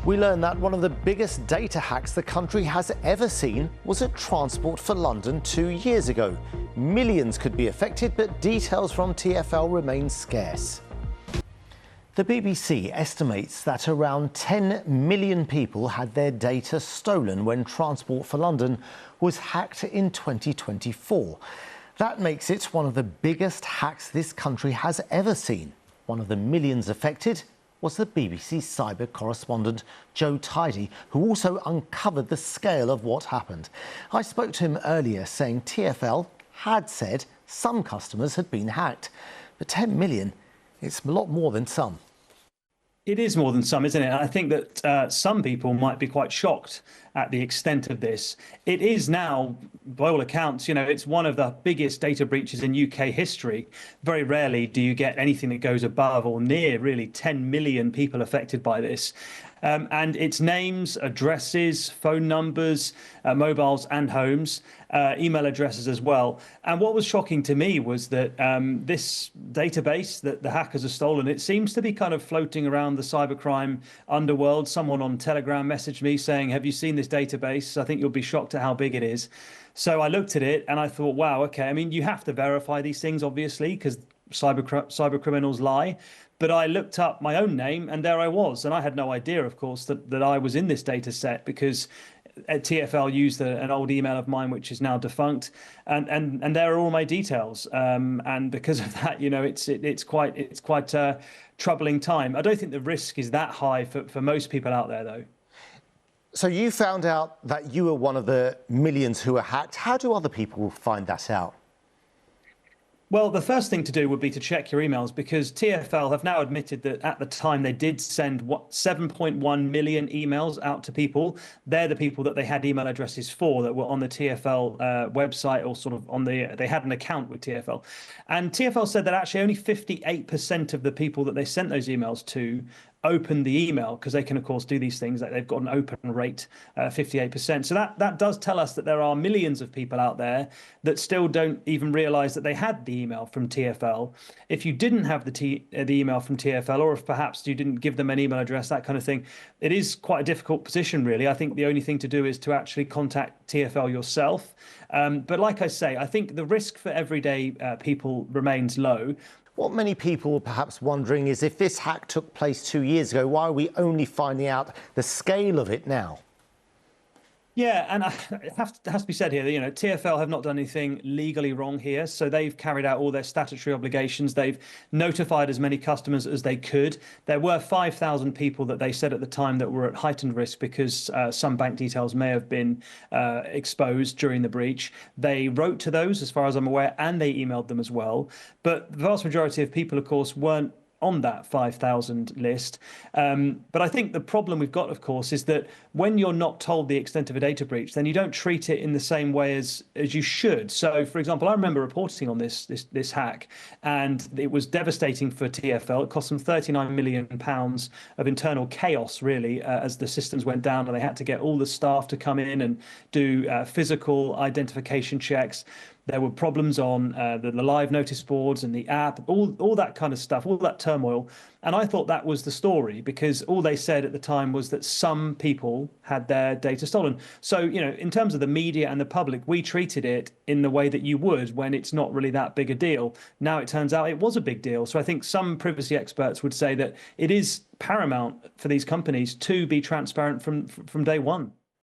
We learned that one of the biggest data hacks the country has ever seen was at Transport for London 2 years ago. Millions could be affected, but details from TfL remain scarce. The BBC estimates that around 10 million people had their data stolen when Transport for London was hacked in 2024. That makes it one of the biggest hacks this country has ever seen. One of the millions affected was the BBC cyber correspondent Joe Tidy, who also uncovered the scale of what happened. I spoke to him earlier, saying TfL had said some customers had been hacked, but 10 million, it's a lot more than some. It is more than some, isn't it? I think that some people might be quite shocked at the extent of this. It is now, by all accounts, it's one of the biggest data breaches in UK history. Very rarely do you get anything that goes above or near really 10 million people affected by this. And it's names, addresses, phone numbers, mobiles and homes, email addresses as well. And what was shocking to me was that this database that the hackers have stolen, it seems to be kind of floating around the cybercrime underworld. Someone on Telegram messaged me saying, have you seen this database? I think you'll be shocked at how big it is. So I looked at it and I thought, wow, OK, I mean, you have to verify these things, obviously, because cyber criminals lie. But I looked up my own name and there I was. And I had no idea, of course, that I was in this data set because TfL used an old email of mine, which is now defunct. And there are all my details. And because of that, it's quite a troubling time. I don't think the risk is that high for most people out there, though. So you found out that you were one of the millions who were hacked. How do other people find that out? Well, the first thing to do would be to check your emails, because TfL have now admitted that at the time they did send 7.1 million emails out to people. They're the people that they had email addresses for that were on the TfL website, or sort of they had an account with TfL. And TfL said that actually only 58% of the people that they sent those emails to open the email, because they can, of course, do these things. Like they've got an open rate, 58%. So that does tell us that there are millions of people out there that still don't even realize that they had the email from TfL. If you didn't have the email from TfL, or if perhaps you didn't give them an email address, that kind of thing, it is quite a difficult position, really. I think the only thing to do is to actually contact TfL yourself. But like I say, I think the risk for everyday people remains low. What many people are perhaps wondering is, if this hack took place 2 years ago, why are we only finding out the scale of it now? Yeah, and it has to be said here that, TfL have not done anything legally wrong here. So they've carried out all their statutory obligations. They've notified as many customers as they could. There were 5,000 people that they said at the time that were at heightened risk because some bank details may have been exposed during the breach. They wrote to those, as far as I'm aware, and they emailed them as well. But the vast majority of people, of course, weren't on that 5,000 list. But I think the problem we've got, of course, is that when you're not told the extent of a data breach, then you don't treat it in the same way as you should. So, for example, I remember reporting on this hack, and it was devastating for TfL. It cost them £39 million of internal chaos, really, as the systems went down and they had to get all the staff to come in and do physical identification checks. There were problems on the live notice boards and the app, all that kind of stuff, all that turmoil. And I thought that was the story, because all they said at the time was that some people had their data stolen. So, in terms of the media and the public, we treated it in the way that you would when it's not really that big a deal. Now it turns out it was a big deal. So I think some privacy experts would say that it is paramount for these companies to be transparent from day one.